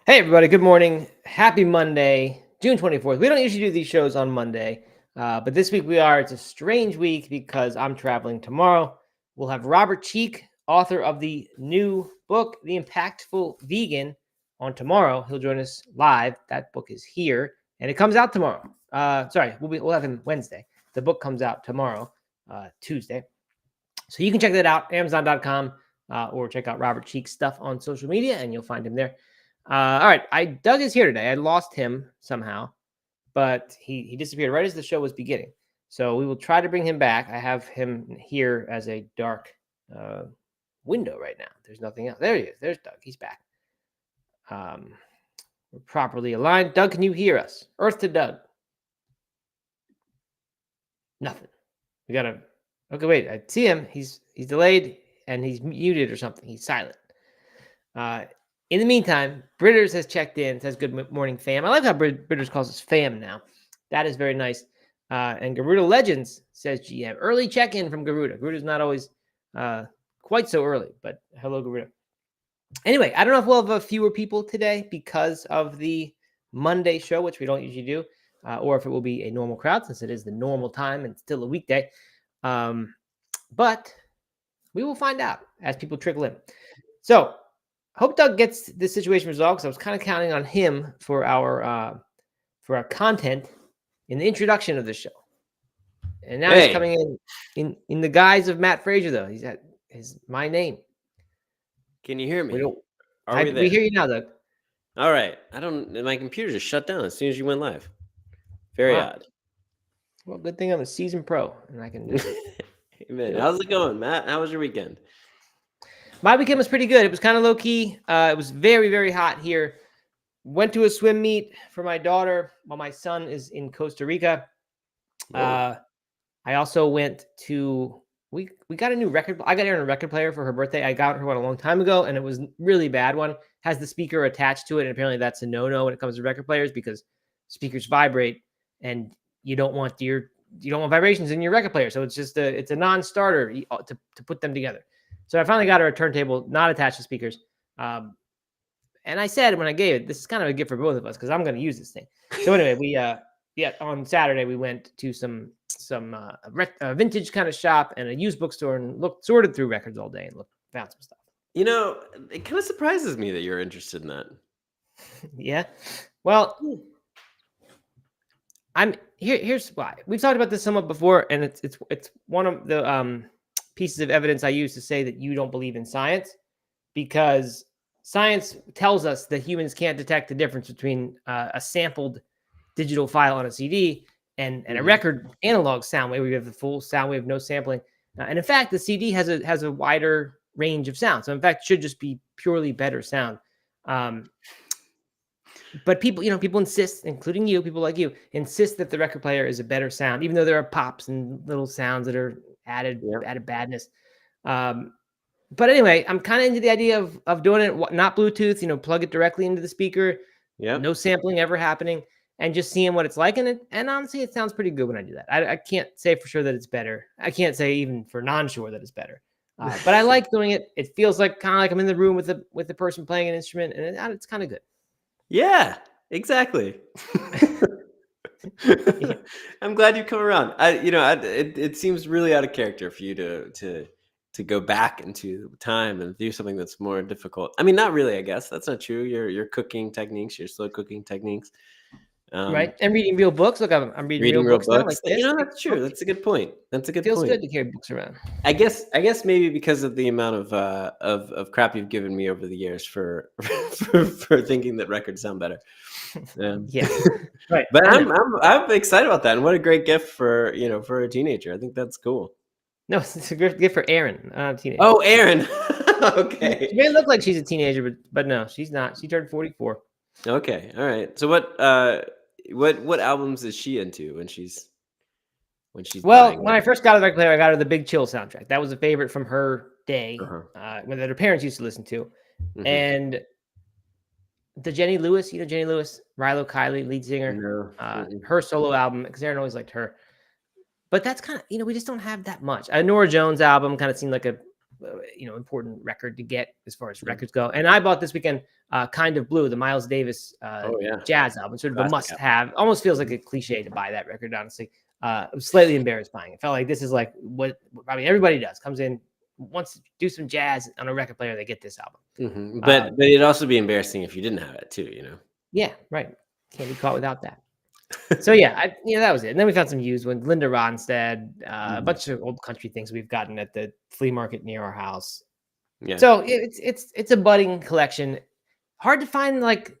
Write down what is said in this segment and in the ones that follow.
Hey, everybody. Good morning. Happy Monday, June 24th. We don't usually do these shows on Monday, but this week we are. It's a strange week because I'm traveling tomorrow. We'll have Robert Cheek, author of the new book, The Impactful Vegan, on tomorrow. He'll join us live. That book is here, and it comes out tomorrow. We'll have him Wednesday. The book comes out tomorrow, Tuesday. So you can check that out, Amazon.com, or check out Robert Cheek's stuff on social media, and you'll find him there. All right, Doug is here today. I lost him somehow, but he disappeared right as the show was beginning. So we will try to bring him back. I have him here as a dark window right now. There's nothing else. There he is. There's Doug. He's back. We're properly aligned. Doug, can you hear us? Earth to Doug. Nothing. We gotta. Okay, wait. I see him. He's delayed and he's muted or something. He's silent. In the meantime, Britters has checked in, says good morning, fam. I like how Britters calls us fam now. That is very nice. And Garuda Legends says GM. Early check-in from Garuda. Garuda's not always quite so early, but hello, Garuda. Anyway, I don't know if we'll have fewer people today because of the Monday show, which we don't usually do, or if it will be a normal crowd since it is the normal time and still a weekday. But we will find out as people trickle in. So, hope Doug gets this situation resolved because I was kind of counting on him for our content in the introduction of the show. And now he's coming in the guise of Matt Frazier, though. He's at my name. Can you hear me? We hear you now, Doug. All right. My computer just shut down as soon as you went live. Very odd. Well, good thing I'm a seasoned pro and I can. Amen. How's it going, Matt? How was your weekend? My weekend was pretty good. It was kind of low key. It was very, very hot here. Went to a swim meet for my daughter while my son is in Costa Rica. I also went to we got a new record. I got Erin a record player for her birthday. I got her one a long time ago, and it was really bad one. Has the speaker attached to it, and apparently that's a no-no when it comes to record players because speakers vibrate, and you don't want vibrations in your record player. So it's just it's a non-starter to put them together. So I finally got her a turntable not attached to speakers. And I said when I gave it, this is kind of a gift for both of us because I'm going to use this thing. So anyway, we on Saturday we went to some vintage kind of shop and a used bookstore and sorted through records all day and found some stuff. You know, it kind of surprises me that you're interested in that. Yeah. Well, here's why. We've talked about this somewhat before, and it's one of the pieces of evidence I use to say that you don't believe in science, because science tells us that humans can't detect the difference between a sampled digital file on a CD and a record analog sound wave where you have the full sound wave, no sampling. And in fact, the CD has a wider range of sound. So in fact, it should just be purely better sound. But people insist, including you, people like you, insist that the record player is a better sound, even though there are pops and little sounds that are added badness. But anyway, I'm kind of into the idea of doing it not Bluetooth, plug it directly into the speaker. Yeah. No sampling ever happening, and just seeing what it's like. And honestly, it sounds pretty good when I do that. I can't say for sure that it's better. I can't say even for non-sure that it's better. But I like doing it. It feels like kind of like I'm in the room with the person playing an instrument, and it's kind of good. Yeah, exactly. I'm glad you come around. It seems really out of character for you to go back into time and do something that's more difficult. I mean, not really, I guess. That's not true. Your cooking techniques, your slow cooking techniques. Right. And reading real books. Look, I'm reading real books now, like this. That's true. That's a good point. It feels good to carry books around. I guess maybe because of the amount of crap you've given me over the years for thinking that records sound better. Yeah. Right. But I'm excited about that. And what a great gift for a teenager. I think that's cool. No, it's a great gift for Erin, teenager. Oh, Erin. Okay. She may look like she's a teenager, but no, she's not. She turned 44. Okay. All right. So what albums is she into when she's when I first got a record player, I got her the Big Chill soundtrack. That was a favorite from her day, that her parents used to listen to. Mm-hmm. And the Jenny Lewis, Jenny Lewis, Rilo Kiley, lead singer, her solo album, because Erin always liked her. But that's kind of, we just don't have that much. A Nora Jones album kind of seemed like a important record to get as far as records go. And I bought this weekend Kind of Blue, the Miles Davis jazz album, sort of a Classic must-have. Almost feels like a cliche to buy that record, honestly. I was slightly embarrassed buying it. Felt like this is like what everybody does. Comes in, wants to do some jazz on a record player, they get this album. But it'd also be embarrassing if you didn't have it too, Yeah, right. Can't be caught without that. So yeah, that was it. And then we found some used ones. Linda Ronstadt, a bunch of old country things we've gotten at the flea market near our house. Yeah. So it's a budding collection. Hard to find 90s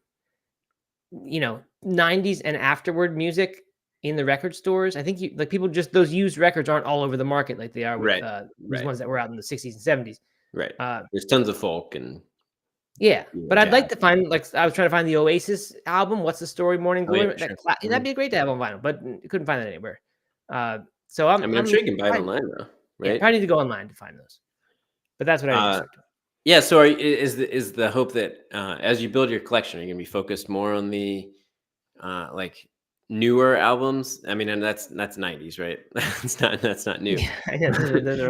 and afterward music in the record stores. I think people just those used records aren't all over the market like they are with these ones that were out in the 60s and 70s. Right. There's tons of folk and but I'd like to find I was trying to find the Oasis album. What's the Story? Morning Glory. That'd be a great to have on vinyl, but couldn't find that anywhere. So I'm sure you can buy it online though, right? Yeah, probably need to go online to find those. But that's what I do. Yeah. So is the hope that as you build your collection, are you gonna be focused more on the newer albums? I mean, and that's 90s, right? that's not new. Yeah,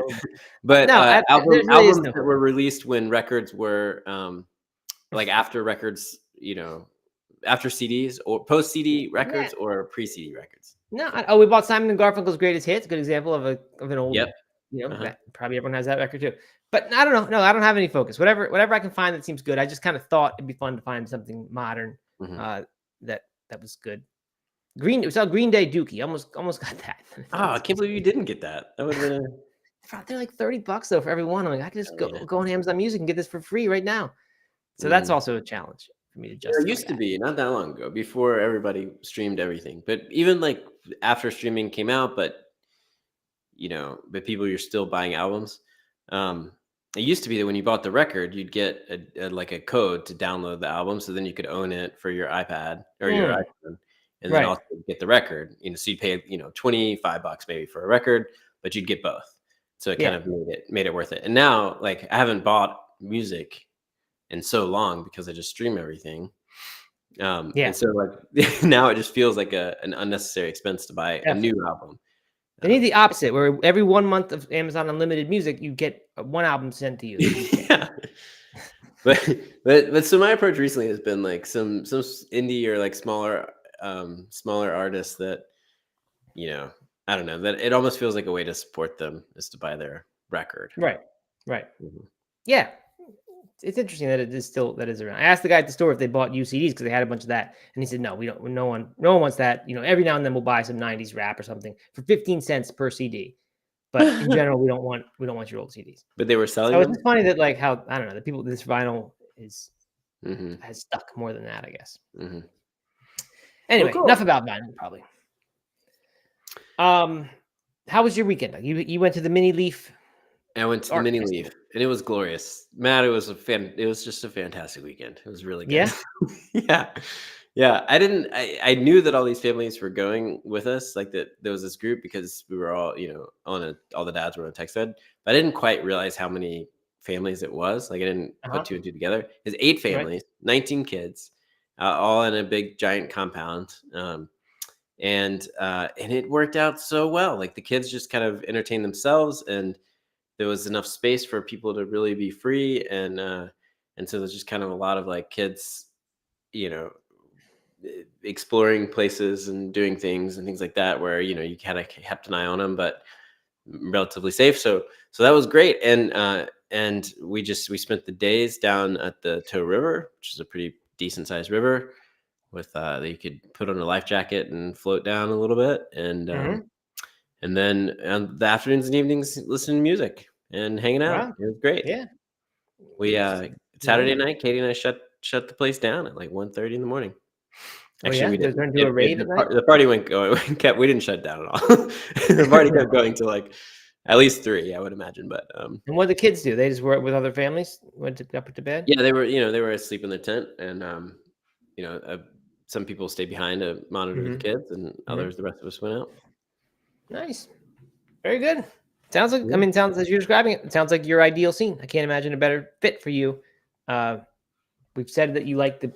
but albums that were released when records were after records, after CDs or post CD records or pre CD records. No, we bought Simon and Garfunkel's Greatest Hits. Good example of an old. Yep. Probably everyone has that record too. But I don't know. No, I don't have any focus. Whatever I can find that seems good. I just kind of thought it'd be fun to find something modern that was good. We saw Green Day Dookie. Almost got that. Oh, I can't believe you didn't get that. That would have been they're like $30 though for every one. I'm like, I can just go on Amazon Music and get this for free right now. So that's also a challlement for me to justify. It used to be not that long ago, before everybody streamed everything. But even after streaming came out, but people, you're still buying albums. It used to be that when you bought the record, you'd get a code to download the album, so then you could own it for your iPad or your iPhone, and then also get the record. So you pay $25 maybe for a record, but you'd get both. So it kind of made it worth it. And now, I haven't bought music in so long because I just stream everything. And so now it just feels like an unnecessary expense to buy a new album. They need the opposite, where every 1 month of Amazon Unlimited Music, you get one album sent to you. Yeah. But so my approach recently has been some indie or smaller artists that, I don't know, that it almost feels like a way to support them is to buy their record. Right. Mm-hmm. Yeah. It's interesting that it is still around. I asked the guy at the store if they bought UCDs because they had a bunch of that, and he said no, we don't. No one wants that. Every now and then we'll buy some '90s rap or something for 15 cents per CD, but in general we don't want your old CDs. But they were selling. So them? It's funny that how I don't know, the people, this vinyl has stuck more than that, I guess. Mm-hmm. Anyway, enough about vinyl probably. How was your weekend? You went to the Mini Leaf. I went to the Mini Leaf, and it was glorious. Matt, it was just a fantastic weekend. It was really good. Yeah. Yeah. I knew that all these families were going with us, that there was this group because we were all, all the dads were on a text thread, but I didn't quite realize how many families it was. I didn't put two and two together. There's 8 families, 19 kids, all in a big giant compound. And it worked out so well. The kids just kind of entertained themselves, and there was enough space for people to really be free. And so there's just kind of a lot of kids, exploring places and doing things and things like that, where, you kind of kept an eye on them, but relatively safe. So that was great. And we spent the days down at the Tow River, which is a pretty decent sized river with, that you could put on a life jacket and float down a little bit. And then on the afternoons and evenings, listening to music and hanging out. Wow. It was great. Yeah. We Saturday night, Katie and I shut the place down at 1:30 in the morning. Actually, we didn't. Going to a rave at night? The party went going. We didn't shut down at all. The party kept going to at least 3, I would imagine. But and what did the kids do? They just were with other families. Got put to bed. Yeah, they were asleep in their tent, and some people stayed behind to monitor the kids, and others, the rest of us went out. Nice. Very good. Sounds like, sounds as you're describing it, sounds like your ideal scene. I can't imagine a better fit for you. We've said that you like the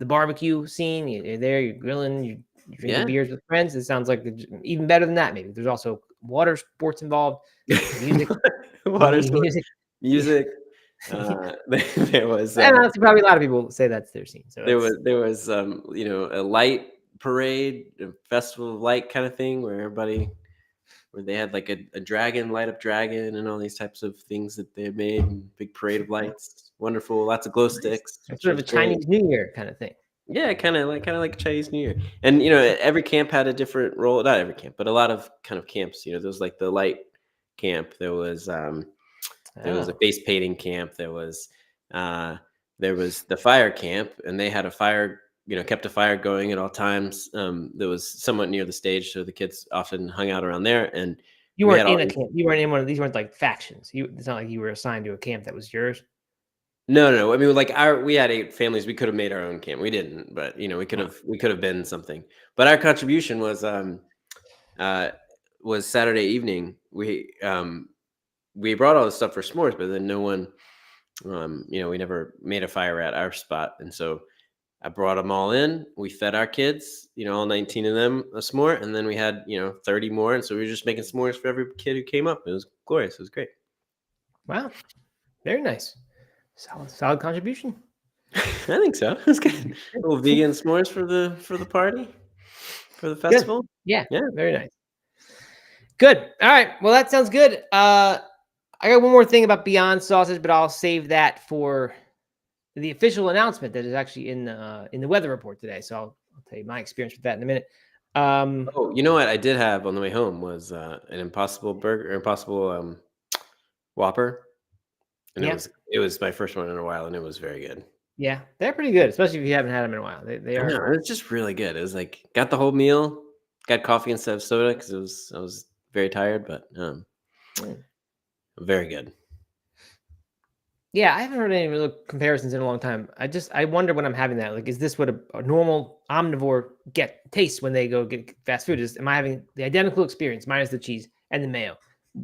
barbecue scene. You're there, you're grilling, you're drinking beers with friends. It sounds like even better than that, maybe. There's also water sports involved, music. Water sports. music. There was And honestly, probably a lot of people say that's their scene. So there was a light parade, a festival of light kind of thing where they had like a dragon, light up dragon, and all these types of things that they had made, and big parade of lights. Wonderful, lots of glow sticks. it's sort of a Chinese New Year kind of thing. Yeah, kind of like Chinese New Year. And every camp had a different role. Not every camp, but a lot of kind of camps. There was like the light camp. There was a face painting camp. There was the fire camp, and they had a fire. Kept a fire going at all times. That was somewhat near the stage, so the kids often hung out around there. And you weren't in a camp. You weren't in one of these. Weren't like factions. It's not like you were assigned to a camp that was yours. No. I mean, like we had 8 families. We could have made our own camp. We didn't, but we could have been something. But our contribution was Saturday evening. We brought all this stuff for s'mores, but then no one, we never made a fire at our spot, and so I brought them all in. We fed our kids, all 19 of them, a s'more, and then we had 30 more, and so we were just making s'mores for every kid who came up. It was glorious. It was great. Wow, very nice. Solid contribution. I think so. It was good. A little vegan s'mores for the party, for the festival. Yeah, very nice. Good. All right. Well, that sounds good. I got one more thing about Beyond Sausage, but I'll save that for the official announcement that is actually in the weather report today. So I'll tell you my experience with that in a minute. Oh, you know what I did have on the way home was an Impossible Burger, Impossible Whopper. And it was my first one in a while, and it was very good. Yeah, they're pretty good, especially if you haven't had them in a while. They are. No, it's just really good. It was like got the whole meal, got coffee instead of soda because I was very tired, but very good. Yeah, I haven't heard any real comparisons in a long time. I wonder when I'm having that. Like, is this what a normal omnivore tastes when they go get fast food? Am I having the identical experience minus the cheese and the mayo,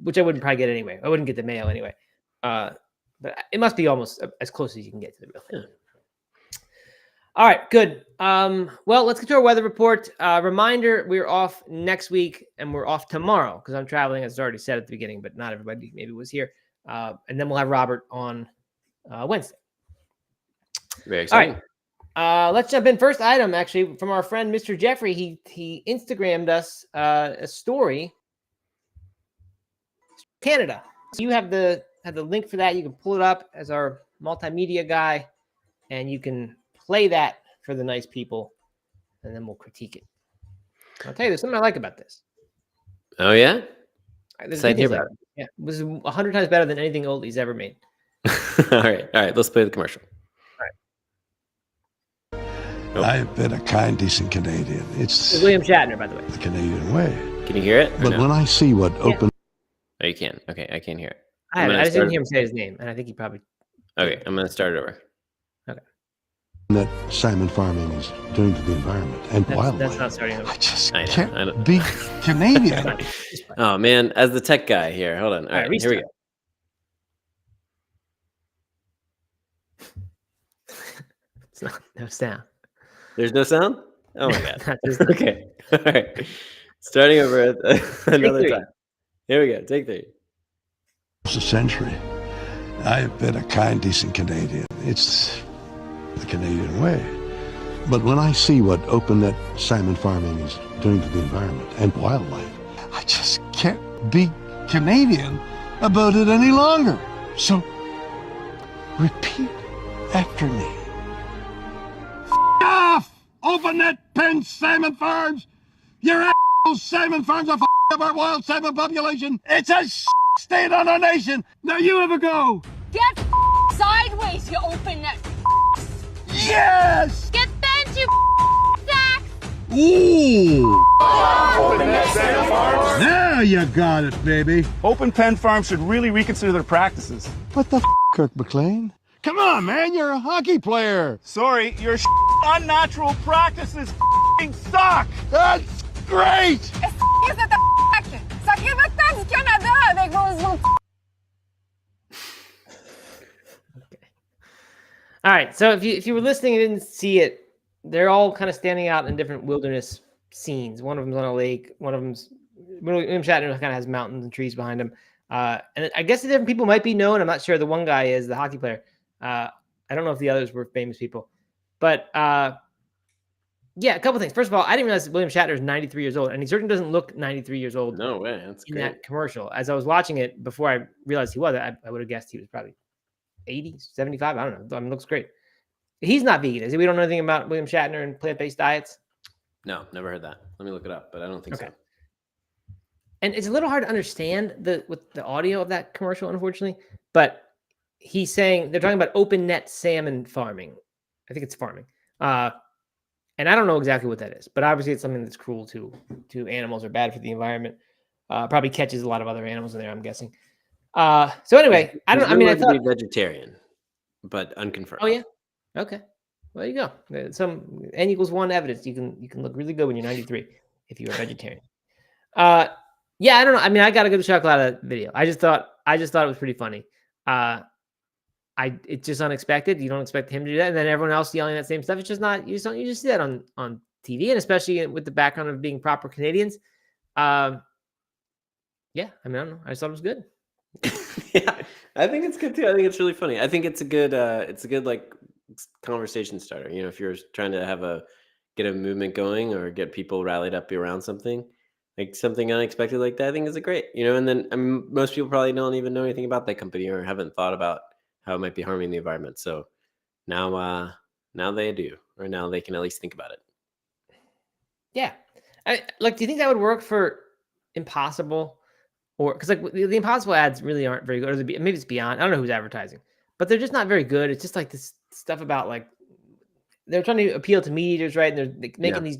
which I wouldn't probably get anyway. I wouldn't get the mayo anyway. But it must be almost as close as you can get to the real thing. Yeah. All right, good. Well, let's get to our weather report. Reminder, we're off next week and we're off tomorrow because I'm traveling, as I already said at the beginning, but not everybody maybe was here. And then we'll have Robert on Wednesday. Very exciting. All right. Let's jump in. First item, actually, from our friend Mr. Jeffrey. He Instagrammed us a story. Canada. So you have the link for that. You can pull it up as our multimedia guy, and you can play that for the nice people, and then we'll critique it. I'll tell you, there's something I like about this. Oh yeah, excited to hear about it. Yeah, it was 100 times better than anything Oldie's ever made. All right. Let's play the commercial. All right. Oh. I've been a kind, decent Canadian. It's William Shatner, by the way. The Canadian way. Can you hear it? But when I see what open, oh, you can. Okay, I can't hear it. I just didn't hear him say his name, and I think he probably. Okay, I'm gonna start it over. Okay. That salmon farming is doing to the environment and wildlife. That's not starting over. I just can't be Canadian. Oh man, as the tech guy here, hold on. All right, here we go. It's not no sound. There's no sound? Oh my god. Okay. All right. Starting over another time. Here we go. Take 3. It's a century. I've been a kind, decent Canadian. It's the Canadian way. But when I see what open net salmon farming is doing to the environment and wildlife, I just can't be Canadian about it any longer. So repeat after me. Off! Open net pen salmon farms! Your salmon farms are up our wild salmon population. It's a state on our nation. Now you have a go. Get sideways, you open net. Yes! Get bent, you sacks. Ooh! Open net salmon farms. There you got it, baby. Open pen farms should really reconsider their practices. What the Kirk McLean? Come on, man, you're a hockey player. Sorry, your unnatural practices suck. That's great. All right, so if you were listening and didn't see it, they're all kind of standing out in different wilderness scenes. One of them's on a lake. One of them's William Shatner kind of has mountains and trees behind him. And I guess the different people might be known. I'm not sure. The one guy is the hockey player. I don't know if the others were famous people, but yeah, a couple things. First of all, I didn't realize William Shatner is 93 years old, and he certainly doesn't look 93 years old. No way. That's in great. that commercial. As I was watching it before I realized he was, I would have guessed he was probably 80, 75. I don't know. I mean, looks great. He's not vegan, is he? We don't know anything about William Shatner and plant-based diets. No, never heard that. Let me look it up, but I don't think so. And it's a little hard to understand with the audio of that commercial, unfortunately. But he's saying they're talking about open net salmon farming. I think it's farming. And I don't know exactly what that is, but obviously it's something that's cruel to animals or bad for the environment. Probably catches a lot of other animals in there, I'm guessing. So anyway, I thought be vegetarian, but unconfirmed. Oh yeah. Okay. Well, there you go. Some N equals 1 evidence. You can look really good when you're 93 if you're a vegetarian. Yeah, I don't know. I mean, I got a good shock out of that video. I just thought it was pretty funny. It's just unexpected. You don't expect him to do that, and then everyone else yelling that same stuff. It's just not. You just see that on TV, and especially with the background of being proper Canadians. Yeah, I mean, I don't know. I just thought it was good. Yeah, I think it's good too. I think it's really funny. I think it's a good like conversation starter. You know, if you're trying to get a movement going or get people rallied up around something, like something unexpected like that, I think is a great. You know, and then I mean, most people probably don't even know anything about that company or haven't thought about how it might be harming the environment. So now they do, or now they can at least think about it. Yeah, do you think that would work for Impossible? Or because like the Impossible ads really aren't very good, or maybe it's Beyond. I don't know who's advertising, but they're just not very good. It's just like this stuff about like they're trying to appeal to meat eaters, right? And they're making these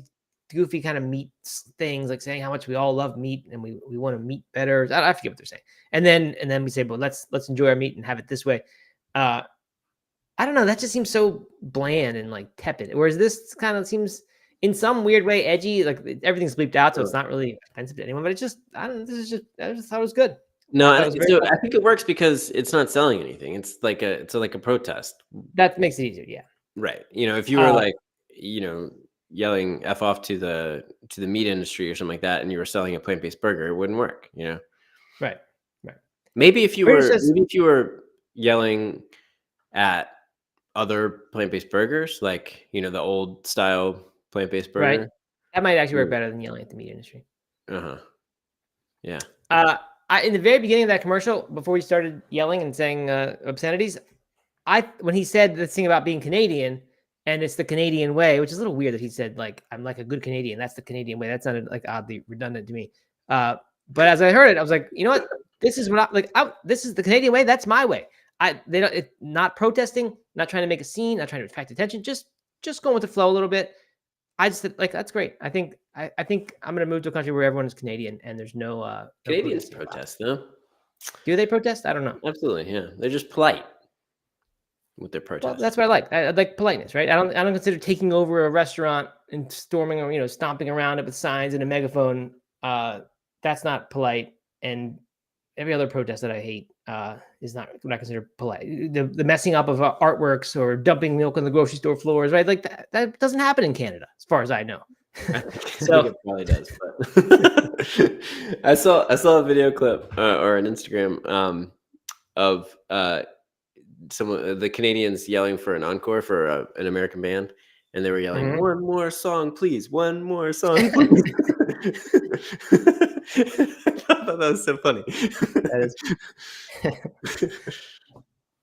goofy kind of meat things, like saying how much we all love meat and we want to meat better. I forget what they're saying. And then we say, well, let's enjoy our meat and have it this way. I don't know. That just seems so bland and like tepid. Whereas this kind of seems in some weird way edgy. Like everything's bleeped out, so it's not really offensive to anyone. But it's just, I don't know. I just thought it was good. No, I think it works because it's not selling anything. It's like a protest. That makes it easier. Yeah. Right. You know, if you were like, you know, yelling F off to the meat industry or something like that, and you were selling a plant-based burger, it wouldn't work, you know? Right. Maybe if you were yelling at other plant-based burgers, like, you know, the old style plant-based burger. Right. That might actually work better than yelling at the meat industry. Uh-huh. Yeah. In the very beginning of that commercial, before we started yelling and saying obscenities, when he said this thing about being Canadian and it's the Canadian way, which is a little weird that he said like I'm like a good Canadian. That's the Canadian way. That sounded like oddly redundant to me. But as I heard it, I was like, you know what? This is what this is the Canadian way. That's my way. Not protesting, not trying to make a scene, not trying to attract attention. Just going with the flow a little bit. I just like that's great. I think I'm gonna move to a country where everyone is Canadian and there's no Canadians protest, no? Do they protest? I don't know. Absolutely, yeah. They're just polite with their protest. Well, that's what I like. I like politeness, right? I don't consider taking over a restaurant and storming or, you know, stomping around it with signs and a megaphone. That's not polite. And every other protest that I hate is not what I consider polite. The messing up of artworks or dumping milk on the grocery store floors, right? Like that doesn't happen in Canada, as far as I know. So I think it probably does. But I saw a video clip or an Instagram of some of the Canadians yelling for an encore for an American band, and they were yelling, "One more song, please! One more song, please!" I thought that was so funny. That is.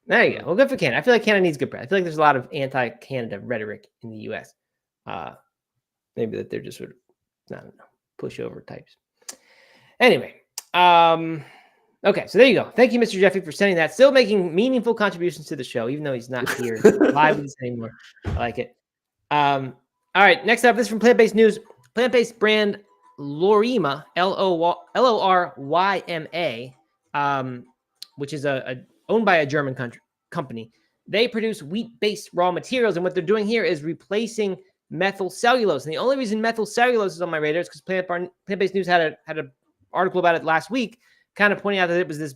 There you go. Well, good for Canada. I feel like Canada needs good press. I feel like there's a lot of anti-Canada rhetoric in the U.S. Maybe that they're just sort of, I don't know, pushover types. Anyway, okay, so there you go. Thank you, Mr. Jeffy, for sending that. Still making meaningful contributions to the show, even though he's not here live with us anymore. I like it. All right, next up, this is from Plant-Based News. Plant-based brand Lorima, Loryyma, which is owned by a German company. They produce wheat-based raw materials, and what they're doing here is replacing methylcellulose. And the only reason methylcellulose is on my radar is because Plant-Based News had an article about it last week, kind of pointing out that it was this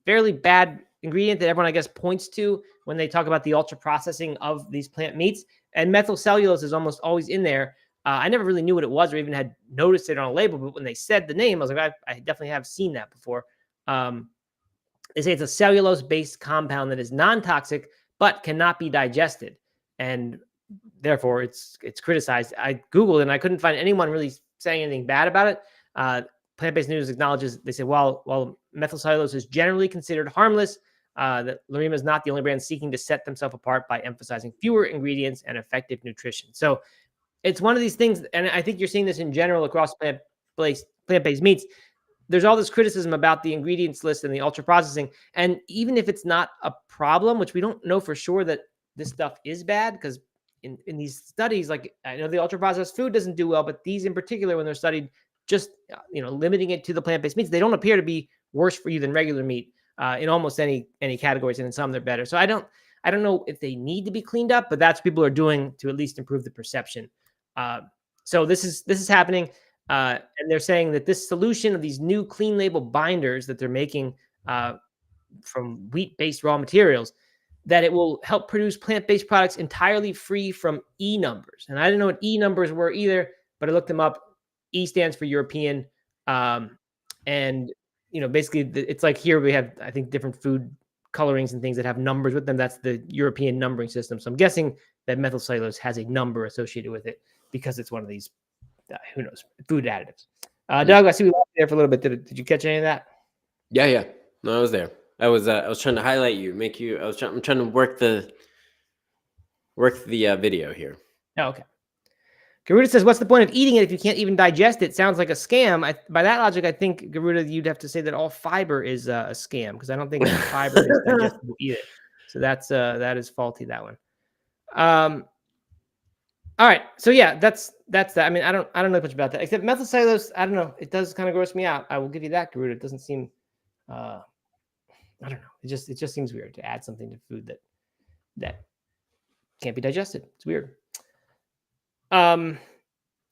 fairly bad ingredient that everyone, I guess, points to when they talk about the ultra processing of these plant meats. And methylcellulose is almost always in there. I never really knew what it was or even had noticed it on a label, but when they said the name, I was like, I definitely have seen that before. They say it's a cellulose-based compound that is non-toxic but cannot be digested, and therefore it's criticized. I Googled and I couldn't find anyone really saying anything bad about it. Plant-based news acknowledges, they say, while methylcellulose is generally considered harmless, that Lurima is not the only brand seeking to set themselves apart by emphasizing fewer ingredients and effective nutrition. So it's one of these things, and I think you're seeing this in general across plant-based meats. There's all this criticism about the ingredients list and the ultra processing. And even if it's not a problem, which we don't know for sure that this stuff is bad, because in these studies, like I know the ultra processed food doesn't do well, but these in particular, when they're studied, just limiting it to the plant-based meats, they don't appear to be worse for you than regular meat in almost any categories, and in some they're better. So I don't know if they need to be cleaned up, but that's what people are doing to at least improve the perception. So this is happening. And they're saying that this solution of these new clean label binders that they're making from wheat-based raw materials, that it will help produce plant-based products entirely free from E numbers. And I didn't know what E numbers were either, but I looked them up. E stands for European. And, basically it's like here we have, I think, different food colorings and things that have numbers with them. That's the European numbering system. So I'm guessing that methylcellulose has a number associated with it because it's one of these, who knows, food additives. Doug, I see we lost there for a little bit. Did you catch any of that? Yeah. No, I was there. I was trying to highlight you, I'm trying to work the video here. Oh, okay. Garuda says, what's the point of eating it if you can't even digest it? Sounds like a scam. By that logic, I think, Garuda, you'd have to say that all fiber is a scam, because I don't think fiber is digestible either. So that is faulty, that one. All right. So yeah, that's that. I mean, I don't know much about that, except methylcellulose. I don't know. It does kind of gross me out. I will give you that, Garuda. It doesn't seem, I don't know. It just seems weird to add something to food that can't be digested. It's weird. All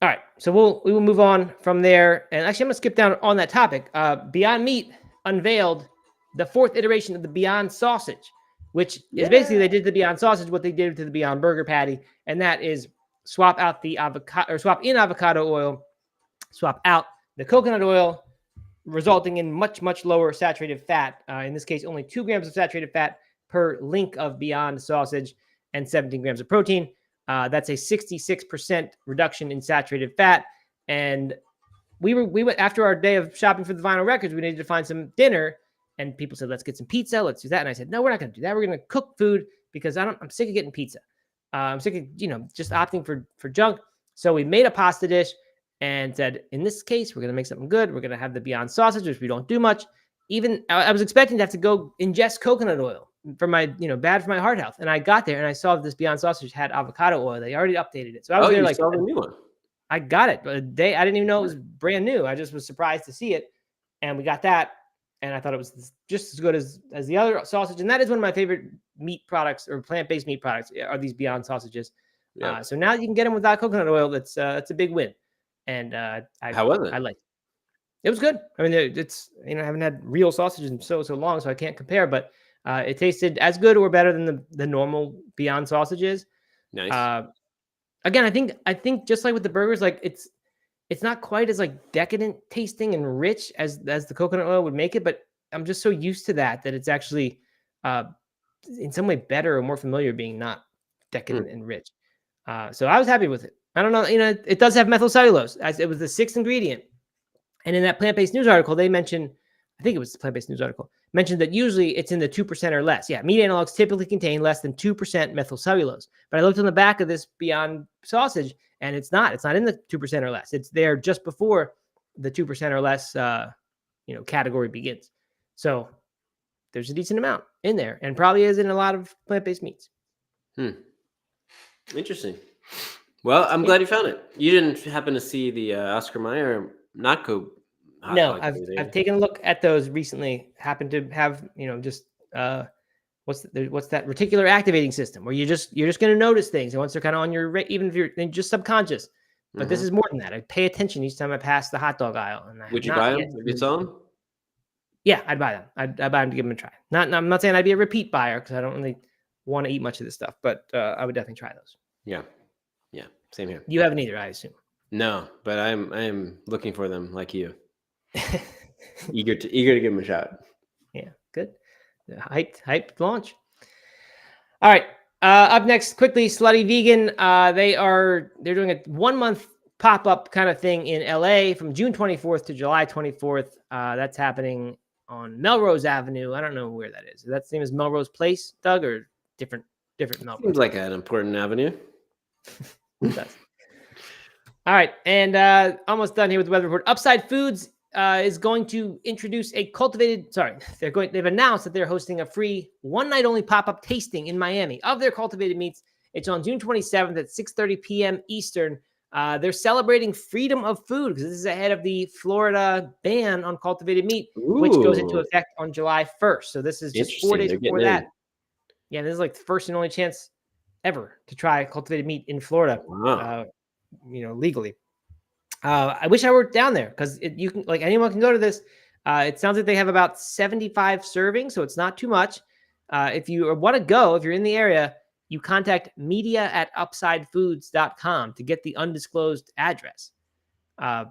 right. So we will move on from there. And actually, I'm gonna skip down on that topic. Beyond Meat unveiled the 4th iteration of the Beyond Sausage, which is basically, they did the Beyond Sausage what they did to the Beyond Burger Patty, and that is swap out the avocado, or swap in avocado oil, swap out the coconut oil, resulting in much, much lower saturated fat. In this case, only 2 grams of saturated fat per link of Beyond Sausage and 17 grams of protein. That's a 66% reduction in saturated fat. And we went after our day of shopping for the vinyl records, we needed to find some dinner, and people said, let's get some pizza. Let's do that. And I said, no, we're not going to do that. We're going to cook food, because I'm sick of getting pizza. I'm sick of, just opting for junk. So we made a pasta dish and said, in this case, we're going to make something good. We're going to have the Beyond Sausage, which we don't do much. Even I was expecting to have to go ingest coconut oil for my, bad for my heart health. And I got there and I saw this Beyond Sausage had avocado oil. They already updated it. So I was there like, saw the new one. I got it, but I didn't even know it was brand new. I just was surprised to see it. And we got that. And I thought it was just as good as the other sausage. And that is one of my favorite meat products, or plant-based meat products, are these Beyond Sausages. Yeah. So now you can get them without coconut oil. That's a big win. And how was it? I liked it. It was good. I mean, it's, I haven't had real sausages in so long, so I can't compare, but it tasted as good or better than the normal Beyond Sausages. Nice. Again, I think just like with the burgers, like it's not quite as like decadent tasting and rich as the coconut oil would make it, but I'm just so used to that it's actually in some way better or more familiar being not decadent and rich. So I was happy with it. I don't know, it does have methylcellulose, as it was the 6th ingredient. And in that plant-based news article, they mentioned, I think it was the plant-based news article, mentioned that usually it's in the 2% or less. Yeah, meat analogs typically contain less than 2% methylcellulose. But I looked on the back of this Beyond Sausage, and it's not in the 2% or less. It's there just before the 2% or less, category begins. So there's a decent amount in there, and probably is in a lot of plant-based meats. Interesting. Well, I'm glad you found it. You didn't happen to see the Oscar Mayer Naco? No, I've taken a look at those recently. Happened to have, just what's that reticular activating system, where you're just going to notice things, and once they're kind of on your, even if you're just subconscious. But this is more than that. I pay attention each time I pass the hot dog aisle. And would you buy them if you saw them? Yeah, I'd buy them. I'd buy them to give them a try. I'm not saying I'd be a repeat buyer, because I don't really want to eat much of this stuff, but I would definitely try those. Yeah, same here. You haven't either, I assume. No, but I'm looking for them like you. eager to give him a shot. Yeah, good. Hyped launch. All right. Up next, quickly, Slutty Vegan. They're doing a 1 month pop-up kind of thing in LA from June 24th to July 24th. That's happening on Melrose Avenue. I don't know where that is. Is that the same as Melrose Place, Doug, or different Melrose? Seems like an important avenue. It does. All right, and almost done here with the weather report. Upside Foods is going to introduce a cultivated. Sorry, they've announced that they're hosting a free one-night-only pop-up tasting in Miami of their cultivated meats. It's on June 27th at 6:30 p.m. Eastern. They're celebrating freedom of food because this is ahead of the Florida ban on cultivated meat, which goes into effect on July 1st. So this is just 4 days before that. Yeah, this is like the first and only chance ever to try cultivated meat in Florida. Wow. Legally. I wish I were down there because you can, like, anyone can go to this. It sounds like they have about 75 servings, so it's not too much. If you want to go, if you're in the area, you contact media@upsidefoods.com to get the undisclosed address. But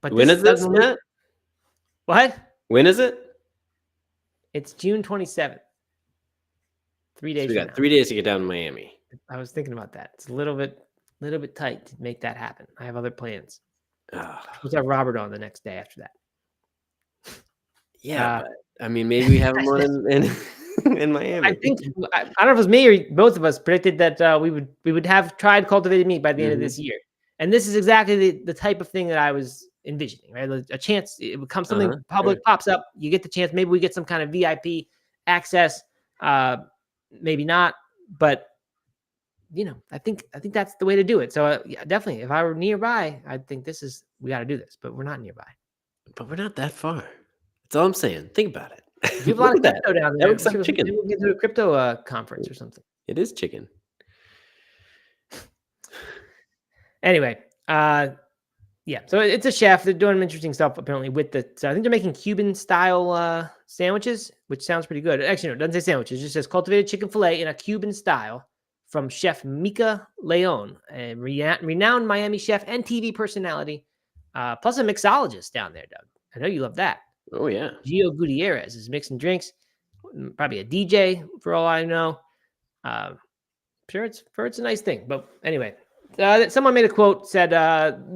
when is this, Matt? What? When is it? It's June 27th. 3 days. So we got 3 days to get down to Miami. I was thinking about that. It's a little bit tight to make that happen. I have other plans. We'll have Robert on the next day after that. Yeah, but I mean, maybe we have him on in Miami. I think I don't know if it was me or both of us predicted that we would have tried cultivated meat by the end of this year, and this is exactly the type of thing that I was envisioning. Right, a chance it would come, something public pops up, you get the chance. Maybe we get some kind of VIP access. Maybe not, but I think that's the way to do it. So yeah, definitely, if I were nearby, I'd think we got to do this, but we're not nearby. But we're not that far. That's all I'm saying. Think about it. You have a lot of crypto down there. That looks like chicken. Maybe we'll get to a crypto conference or something. It is chicken. Anyway, yeah. So it's a chef. They're doing interesting stuff apparently with so I think they're making Cuban style sandwiches, which sounds pretty good. Actually, no, it doesn't say sandwiches. It just says cultivated chicken fillet in a Cuban style from Chef Mika Leon, a renowned Miami chef and TV personality, plus a mixologist down there, Doug. I know you love that. Oh, yeah. Gio Gutierrez is mixing drinks, probably a DJ for all I know. Sure, it's a nice thing. But anyway, someone made a quote, said,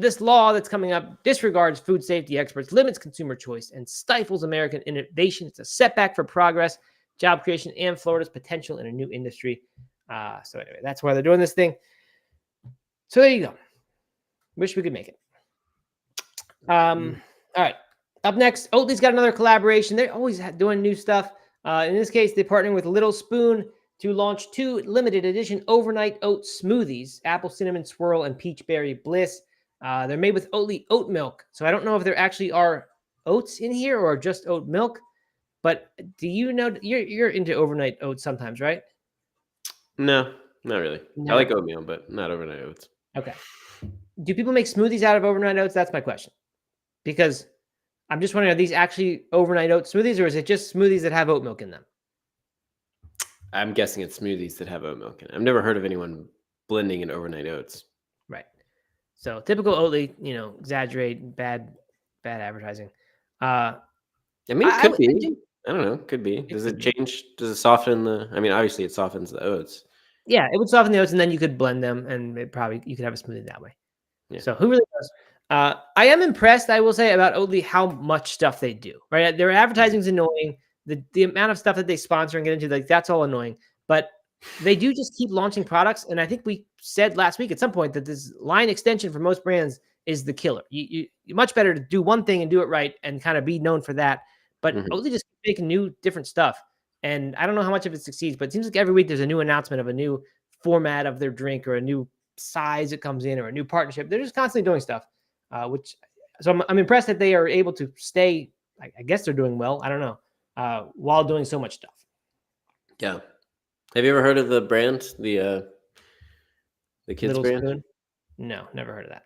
this law that's coming up disregards food safety experts, limits consumer choice, and stifles American innovation. It's a setback for progress, job creation, and Florida's potential in a new industry. So anyway, that's why they're doing this thing. So there you go. Wish we could make it. All right. Up next, Oatly's got another collaboration. They're always doing new stuff. In this case, they're partnering with Little Spoon to launch 2 limited edition overnight oat smoothies, apple cinnamon swirl and peach berry bliss. They're made with Oatly oat milk. So I don't know if there actually are oats in here or just oat milk. But do you know you're into overnight oats sometimes, right? No, not really. No. I like oatmeal, but not overnight oats. Okay. Do people make smoothies out of overnight oats? That's my question. Because I'm just wondering, are these actually overnight oat smoothies, or is it just smoothies that have oat milk in them? I'm guessing it's smoothies that have oat milk in it. I've never heard of anyone blending in overnight oats. Right. So typical Oatly, exaggerate, bad advertising. I mean, it could be. I don't know. Could be. Does it change? Does it soften obviously it softens the oats. Yeah, it would soften the oats, and then you could blend them, and you could have a smoothie that way. Yeah. So who really knows? I am impressed, I will say, about Oatly, how much stuff they do, right? Their advertising is annoying. The amount of stuff that they sponsor and get into, like, that's all annoying. But they do just keep launching products. And I think we said last week at some point that this line extension for most brands is the killer. You're much better to do one thing and do it right and kind of be known for that. But Oatly just making new, different stuff. And I don't know how much of it succeeds, but it seems like every week there's a new announcement of a new format of their drink or a new size it comes in or a new partnership. They're just constantly doing stuff. So I'm impressed that they are able to stay. I guess they're doing well. I don't know, while doing so much stuff. Yeah. Have you ever heard of the brand, the kids Little brand? Spoon? No, never heard of that.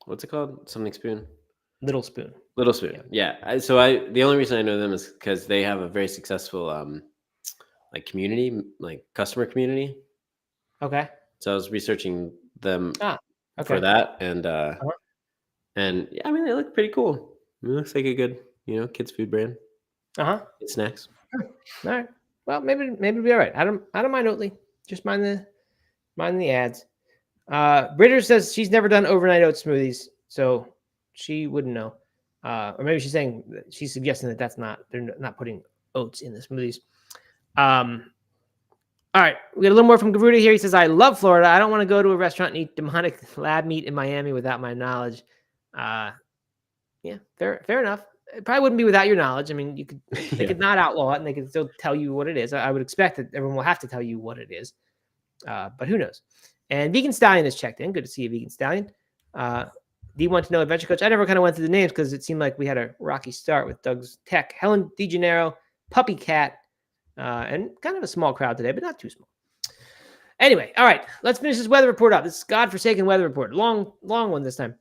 What's it called? Something Spoon. Little Spoon. Little Spoon. Yeah. The only reason I know them is because they have a very successful community, like customer community. Okay. So I was researching them okay. for that, and yeah, I mean, they look pretty cool. It looks like a good kids food brand. Kids snacks. All right. Well, maybe it'll be all right. I don't mind Oatly. Just mind the ads. Britter says she's never done overnight oat smoothies, so she wouldn't know. Or maybe she's suggesting that they're not putting oats in the smoothies. All right, we got a little more from Garuda here. He says, I love Florida. I don't want to go to a restaurant and eat demonic lab meat in Miami without my knowledge. Yeah, fair enough. It probably wouldn't be without your knowledge. I mean, they could not outlaw it and they could still tell you what it is. I would expect that everyone will have to tell you what it is. But who knows? And Vegan Stallion has checked in. Good to see you, Vegan Stallion. D want to know Adventure Coach. I never kind of went through the names because it seemed like we had a rocky start with Doug's Tech, Helen DeGennaro, Puppy Cat, and kind of a small crowd today, but not too small. Anyway, all right, let's finish this weather report up. This is godforsaken weather report. Long one this time.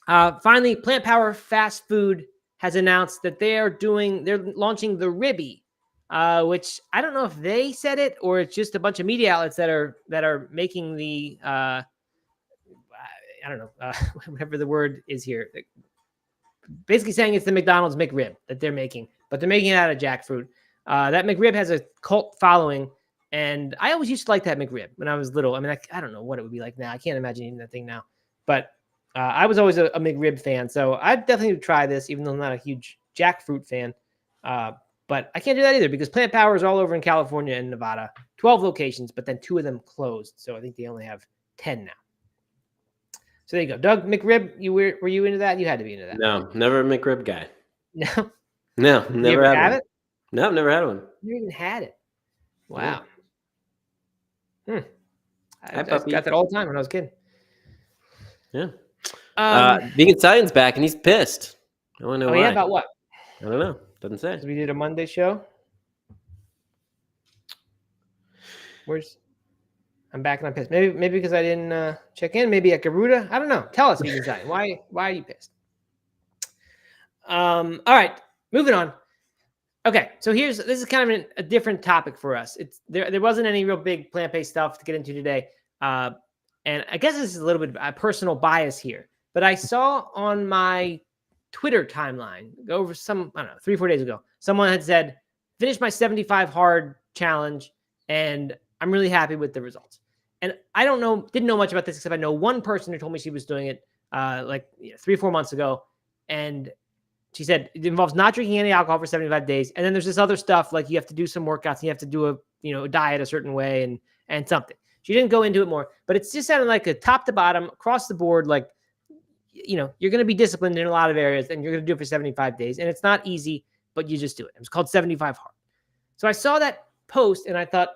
Finally, Plant Power Fast Food has announced that they're launching the Ribby, which I don't know if they said it or it's just a bunch of media outlets that are making the I don't know whatever the word is here. Basically saying it's the McDonald's McRib that they're making, but they're making it out of jackfruit. That McRib has a cult following, and I always used to like that McRib when I was little. I mean, I don't know what it would be like now. I can't imagine eating that thing now, but I was always a McRib fan, so I'd definitely try this, even though I'm not a huge jackfruit fan. But I can't do that either because Plant Power is all over in California and Nevada, 12 locations, but then 2 of them closed, so I think they only have 10 now. So there you go. Doug, McRib, were you into that? You had to be into that. No, never a McRib guy. No? No, never you ever had have one. it? No, never had one. You even had it. Wow. Yeah. I got that all the time when I was a kid. Yeah. Vegan Stallion's back and he's pissed. I want to know why. Yeah, about what? I don't know. Doesn't say. We did a Monday show. I'm back and I'm pissed. Maybe because I didn't check in. Maybe at Garuda. I don't know. Tell us, Vegan Stallion. Why are you pissed? All right, moving on. Okay, so this is kind of a different topic for us. There wasn't any real big plant-based stuff to get into today, and I guess this is a little bit of a personal bias here. But I saw on my Twitter timeline over 3-4 days ago, someone had said, "Finished my 75 hard challenge, and I'm really happy with the results." And I didn't know much about this except I know one person who told me she was doing it 3-4 months ago, and she said it involves not drinking any alcohol for 75 days. And then there's this other stuff, like you have to do some workouts and you have to do a diet a certain way and something. She didn't go into it more, but it's just sounded like a top to bottom across the board. Like, you're going to be disciplined in a lot of areas and you're going to do it for 75 days. And it's not easy, but you just do it. It was called 75 hard. So I saw that post and I thought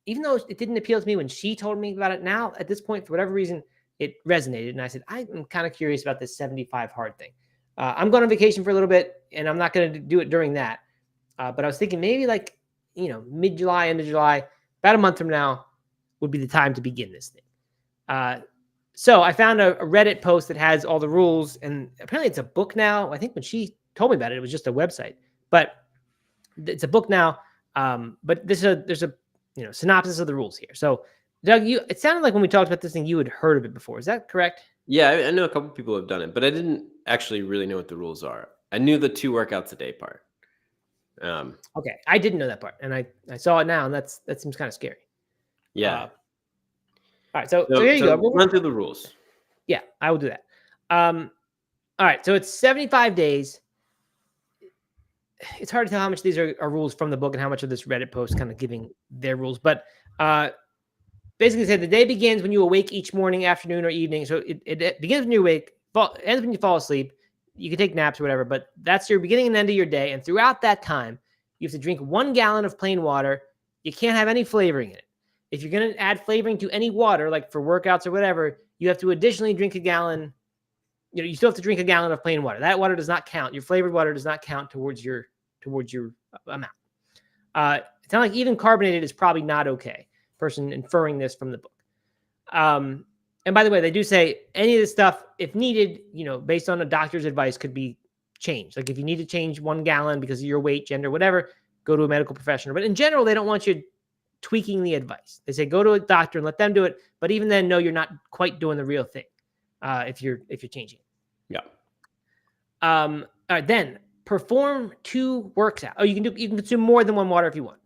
even though it didn't appeal to me when she told me about it, now at this point, for whatever reason, it resonated. And I said, I'm kind of curious about this 75 hard thing. I'm going on vacation for a little bit, and I'm not going to do it during that. But I was thinking maybe mid-July, end of July, about a month from now would be the time to begin this thing. So I found a Reddit post that has all the rules, and apparently it's a book now. I think when she told me about it, it was just a website, but it's a book now. But there's a synopsis of the rules here. So Doug, it sounded like when we talked about this thing, you had heard of it before. Is that correct? Yeah, I know a couple people have done it, but I didn't actually really know what the rules are. I knew the 2 workouts a day part. Okay, I didn't know that part, and I saw it now, and that seems kind of scary. Yeah. All right, so here you go. We'll run through the rules. Yeah, I will do that. All right, so it's 75 days. It's hard to tell how much these are rules from the book and how much of this Reddit post kind of giving their rules, but basically said the day begins when you awake each morning, afternoon, or evening. So it begins when you awake, ends when you fall asleep. You can take naps or whatever, but that's your beginning and end of your day. And throughout that time, you have to drink 1 gallon of plain water. You can't have any flavoring in it. If you're going to add flavoring to any water, like for workouts or whatever, you have to additionally drink a gallon. You still have to drink a gallon of plain water. That water does not count. Your flavored water does not count towards your amount. It sounds like even carbonated is probably not okay. Person inferring this from the book. And by the way, they do say any of this stuff, if needed, based on a doctor's advice, could be changed. Like if you need to change 1 gallon because of your weight, gender, whatever, go to a medical professional. But in general, they don't want you tweaking the advice. They say go to a doctor and let them do it. But even then, no, you're not quite doing the real thing if you're changing. Yeah. All right, then perform 2 workouts. Oh, you can consume more than 1 water if you want.